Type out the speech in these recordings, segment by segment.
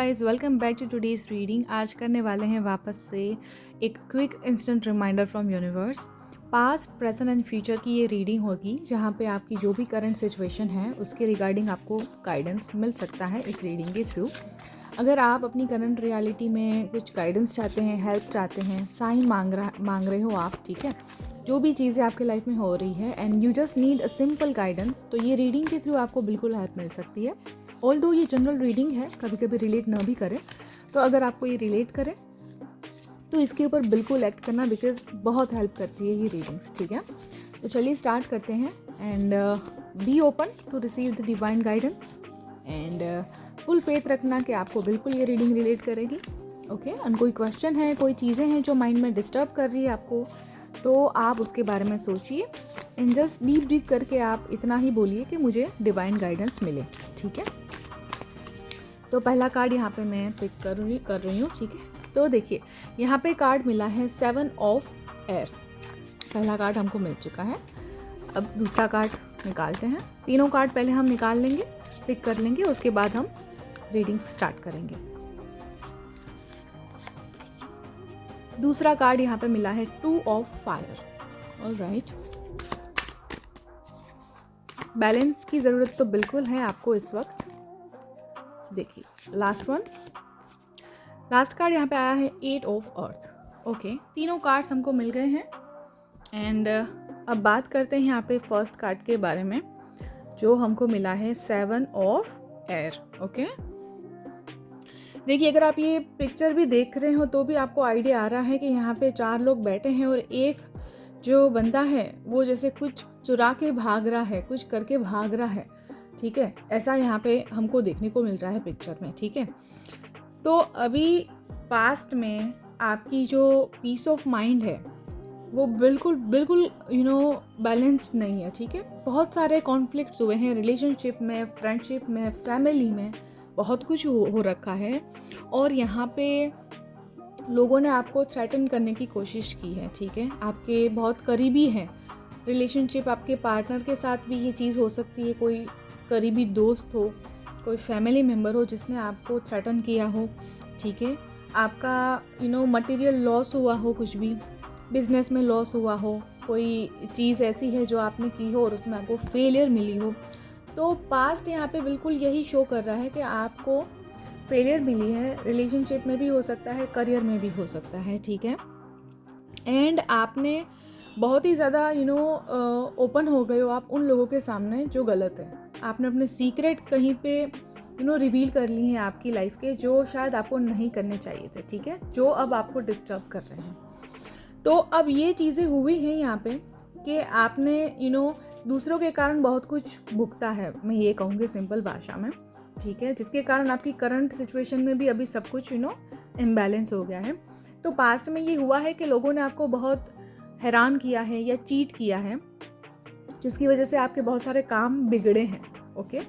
Guys, welcome back to today's reading. आज करने वाले हैं वापस से एक quick instant reminder from universe. Past, present and future की ये रीडिंग होगी जहाँ पे आपकी जो भी करंट सिचुएशन है उसके रिगार्डिंग आपको गाइडेंस मिल सकता है इस रीडिंग के थ्रू। अगर आप अपनी करंट रियलिटी में कुछ गाइडेंस चाहते हैं, हेल्प चाहते हैं, साइन मांग रहे हो आप, ठीक है, जो भी चीज़ें आपके लाइफ में हो रही है and you just need a simple guidance, तो ये रीडिंग के थ्रू आपको बिल्कुल हेल्प मिल सकती है। ऑल्दो ये जनरल रीडिंग है, कभी कभी रिलेट ना भी करे, तो अगर आपको ये रिलेट करे तो इसके ऊपर बिल्कुल एक्ट करना, बिकॉज बहुत हेल्प करती है ये रीडिंग्स, ठीक है। तो चलिए स्टार्ट करते हैं and be open to receive the divine guidance and full faith रखना कि आपको बिल्कुल ये रीडिंग रिलेट करेगी। ओके, एंड कोई क्वेश्चन है, कोई चीज़ें हैं जो माइंड में डिस्टर्ब कर रही है आपको, तो आप उसके बारे में सोचिए एंड जस्ट डीप ब्रीथ करके आप इतना ही बोलिए कि मुझे डिवाइन गाइडेंस मिले, ठीक है। तो पहला कार्ड यहाँ पे मैं पिक कर रही हूँ, ठीक है। तो देखिए यहाँ पे कार्ड मिला है 7 ऑफ एयर। पहला कार्ड हमको मिल चुका है। अब दूसरा कार्ड निकालते हैं। तीनों कार्ड पहले हम निकाल लेंगे, पिक कर लेंगे, उसके बाद हम रीडिंग स्टार्ट करेंगे। दूसरा कार्ड यहाँ पे मिला है 2 ऑफ फायर। ऑलराइट, बैलेंस की ज़रूरत तो बिल्कुल है आपको इस वक्त। देखिए लास्ट कार्ड यहाँ पे आया है 8 ऑफ अर्थ। ओके, तीनों कार्ड्स हमको मिल गए हैं एंड अब बात करते हैं यहाँ पे फर्स्ट कार्ड के बारे में जो हमको मिला है 7 ऑफ एयर। ओके, देखिए अगर आप ये पिक्चर भी देख रहे हो तो भी आपको आइडिया आ रहा है कि यहाँ पे 4 लोग बैठे हैं और एक जो बंदा है वो जैसे कुछ चुरा के भाग रहा है, कुछ करके भाग रहा है, ठीक है। ऐसा यहाँ पे हमको देखने को मिल रहा है पिक्चर में, ठीक है। तो अभी पास्ट में आपकी जो पीस ऑफ माइंड है वो बिल्कुल बैलेंस्ड नहीं है, ठीक है। बहुत सारे कॉन्फ्लिक्ट्स हुए हैं रिलेशनशिप में, फ्रेंडशिप में, फैमिली में, बहुत कुछ हो रखा है और यहाँ पे लोगों ने आपको थ्रेटन करने की कोशिश की है, ठीक है। आपके बहुत करीबी हैं रिलेशनशिप, आपके पार्टनर के साथ भी ये चीज़ हो सकती है, कोई करीबी दोस्त हो, कोई फैमिली मेम्बर हो जिसने आपको थ्रेटन किया हो, ठीक है। आपका मटेरियल लॉस हुआ हो, कुछ भी बिजनेस में लॉस हुआ हो, कोई चीज़ ऐसी है जो आपने की हो और उसमें आपको फेलियर मिली हो। तो पास्ट यहाँ पे बिल्कुल यही शो कर रहा है कि आपको फेलियर मिली है, रिलेशनशिप में भी हो सकता है, करियर में भी हो सकता है, ठीक है। एंड आपने बहुत ही ज़्यादा ओपन हो गए हो आप उन लोगों के सामने जो गलत है। आपने अपने सीक्रेट कहीं पे रिवील कर ली हैं आपकी लाइफ के, जो शायद आपको नहीं करने चाहिए थे, ठीक है, जो अब आपको डिस्टर्ब कर रहे हैं। तो अब ये चीज़ें हुई हैं यहाँ पे कि आपने दूसरों के कारण बहुत कुछ भुगता है, मैं ये कहूँगी सिंपल भाषा में, ठीक है, जिसके कारण आपकी करंट सिचुएशन में भी अभी सब कुछ इम्बैलेंस हो गया है। तो पास्ट में ये हुआ है कि लोगों ने आपको बहुत हैरान किया है या चीट किया है, जिसकी वजह से आपके बहुत सारे काम बिगड़े हैं। ओके,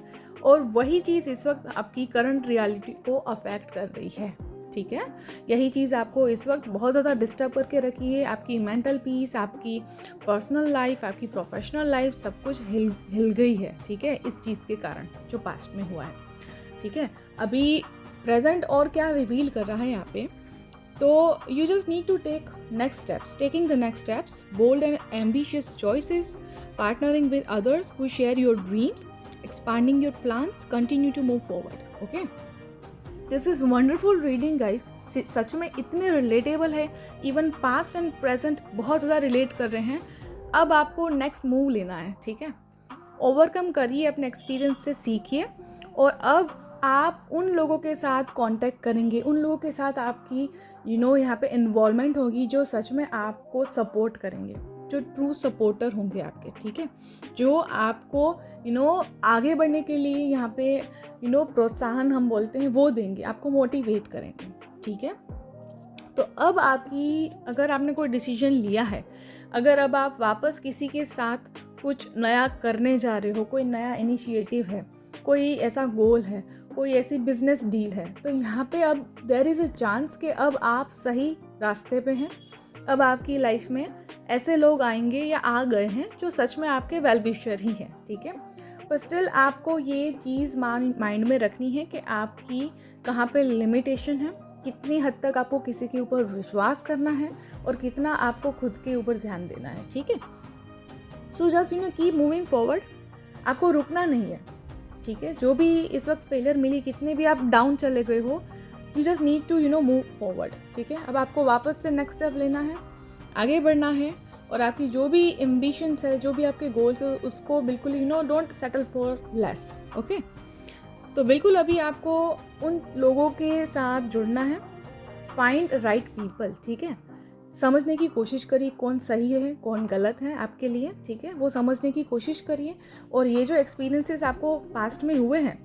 और वही चीज़ इस वक्त आपकी करंट रियलिटी को अफेक्ट कर रही है, ठीक है। यही चीज़ आपको इस वक्त बहुत ज़्यादा डिस्टर्ब करके रखी है। आपकी मेंटल पीस, आपकी पर्सनल लाइफ, आपकी प्रोफेशनल लाइफ, सब कुछ हिल गई है, ठीक है, इस चीज़ के कारण जो पास्ट में हुआ है, ठीक है। अभी प्रेजेंट और क्या रिवील कर रहा है यहाँ पे, तो you just need to take next steps, taking the next steps, bold and ambitious choices, partnering with others who share your dreams, expanding your plans, continue to move forward. Okay, this is wonderful reading guys. सच में इतने relatable है, even past and present बहुत ज़्यादा relate कर रहे हैं। अब आपको नेक्स्ट मूव लेना है, ठीक है। ओवरकम करिए, अपने एक्सपीरियंस से सीखिए और अब आप उन लोगों के साथ कांटेक्ट करेंगे, उन लोगों के साथ आपकी यहाँ पे इन्वॉल्वमेंट होगी जो सच में आपको सपोर्ट करेंगे, जो ट्रू सपोर्टर होंगे आपके, ठीक है, जो आपको आगे बढ़ने के लिए यहाँ पे प्रोत्साहन हम बोलते हैं वो देंगे, आपको मोटिवेट करेंगे, ठीक है। तो अब अगर आपने कोई डिसीजन लिया है, अगर अब आप वापस किसी के साथ कुछ नया करने जा रहे हो, कोई नया इनिशिएटिव है, कोई ऐसा गोल है, कोई ऐसी बिजनेस डील है, तो यहाँ पे अब देयर इज़ अ चांस कि अब आप सही रास्ते पे हैं। अब आपकी लाइफ में ऐसे लोग आएंगे या आ गए हैं जो सच में आपके वेल विशर ही हैं, ठीक है। पर स्टिल आपको ये चीज़ माइंड में रखनी है कि आपकी कहाँ पे लिमिटेशन है, कितनी हद तक आपको किसी के ऊपर विश्वास करना है और कितना आपको खुद के ऊपर ध्यान देना है, ठीक है। So just keep moving forward, आपको रुकना नहीं है, ठीक है। जो भी इस वक्त फेलियर मिली, कितने भी आप डाउन चले गए हो, you just need to move forward, ठीक है। अब आपको वापस से नेक्स्ट स्टेप लेना है, आगे बढ़ना है और आपकी जो भी एम्बिशंस है, जो भी आपके गोल्स है, उसको बिल्कुल don't settle for less, okay. तो बिल्कुल अभी आपको उन लोगों के साथ जुड़ना है, फाइंड राइट पीपल, ठीक है। समझने की कोशिश करिए कौन सही है कौन गलत है आपके लिए, ठीक है, वो समझने की कोशिश करिए। और ये जो एक्सपीरियंसेस आपको पास्ट में हुए हैं,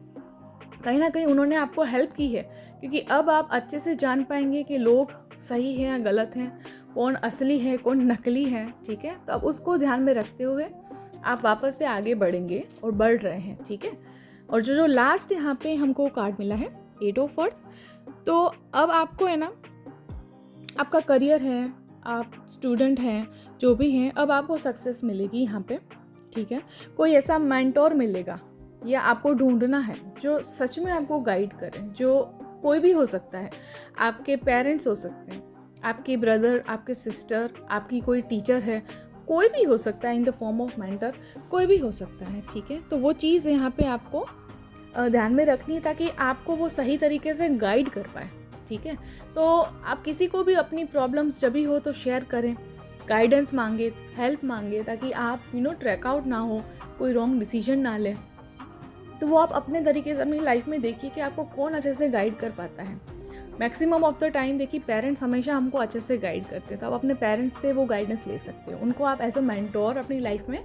कहीं ना कहीं उन्होंने आपको हेल्प की है, क्योंकि अब आप अच्छे से जान पाएंगे कि लोग सही हैं या गलत हैं, कौन असली है कौन नकली है, ठीक है। तो अब उसको ध्यान में रखते हुए आप वापस से आगे बढ़ेंगे और बढ़ रहे हैं, ठीक है। और जो लास्ट यहाँ पे हमको कार्ड मिला है 8 ऑफ अर्थ, तो अब आपको है ना, आपका करियर है, आप स्टूडेंट हैं, जो भी हैं, अब आपको सक्सेस मिलेगी यहाँ पे, ठीक है। कोई ऐसा मेंटोर मिलेगा या आपको ढूंढना है जो सच में आपको गाइड करे, जो कोई भी हो सकता है, आपके पेरेंट्स हो सकते हैं, आपके ब्रदर, आपके सिस्टर, आपकी कोई टीचर है, कोई भी हो सकता है in the form of mentor, कोई भी हो सकता है, ठीक है। तो वो चीज़ यहाँ पे आपको ध्यान में रखनी है ताकि आपको वो सही तरीके से गाइड कर पाए, ठीक है। तो आप किसी को भी अपनी प्रॉब्लम्स जब भी हो तो शेयर करें, गाइडेंस मांगे, हेल्प मांगे, ताकि आप ट्रैक आउट ना हो, कोई रॉन्ग डिसीजन ना ले। तो वो आप अपने तरीके से अपनी लाइफ में देखिए कि आपको कौन अच्छे से गाइड कर पाता है। मैक्सिमम ऑफ द टाइम देखिए पेरेंट्स हमेशा हमको अच्छे से गाइड करते हैं, तो आप अपने पेरेंट्स से वो गाइडेंस ले सकते हो, उनको आप एज अ मेंटोर अपनी लाइफ में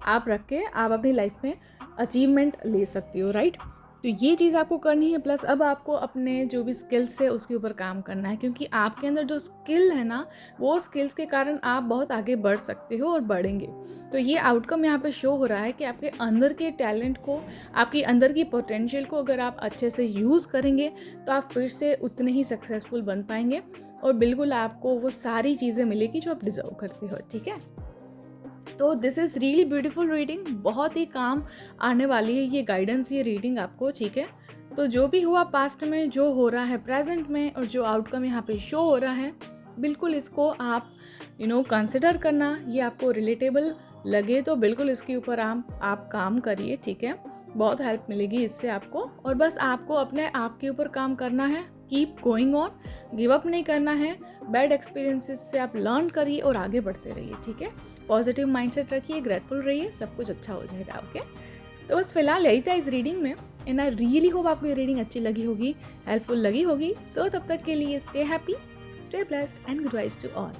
आप रख के आप अपनी लाइफ में अचीवमेंट ले सकते हो, राइट। तो ये चीज़ आपको करनी है। प्लस अब आपको अपने जो भी स्किल्स है उसके ऊपर काम करना है, क्योंकि आपके अंदर जो स्किल है ना, वो स्किल्स के कारण आप बहुत आगे बढ़ सकते हो और बढ़ेंगे। तो ये आउटकम यहाँ पे शो हो रहा है कि आपके अंदर के टैलेंट को, आपकी अंदर की पोटेंशियल को अगर आप अच्छे से यूज़ करेंगे तो आप फिर से उतने ही सक्सेसफुल बन पाएंगे और बिल्कुल आपको वो सारी चीज़ें मिलेगी जो आप डिज़र्व करते हो, ठीक है। तो this is really beautiful reading, बहुत ही काम आने वाली है ये गाइडेंस, ये रीडिंग आपको, ठीक है। तो जो भी हुआ पास्ट में, जो हो रहा है प्रेजेंट में और जो आउटकम यहाँ पे शो हो रहा है, बिल्कुल इसको आप कंसिडर करना। ये आपको रिलेटेबल लगे तो बिल्कुल इसके ऊपर आप काम करिए, ठीक है। बहुत हेल्प मिलेगी इससे आपको। और बस आपको अपने आप के ऊपर काम करना है, keep going on, give up नहीं करना है। बैड एक्सपीरियंसेस से आप लर्न करिए और आगे बढ़ते रहिए, ठीक है। पॉजिटिव माइंडसेट रखिए, ग्रेटफुल रहिए, सब कुछ अच्छा हो जाएगा, ओके। तो बस फिलहाल यही था इस रीडिंग में, एंड आई रियली होप आपको ये रीडिंग अच्छी लगी होगी, हेल्पफुल लगी होगी। सो तब तक के लिए stay happy, stay blessed and good vibes to all.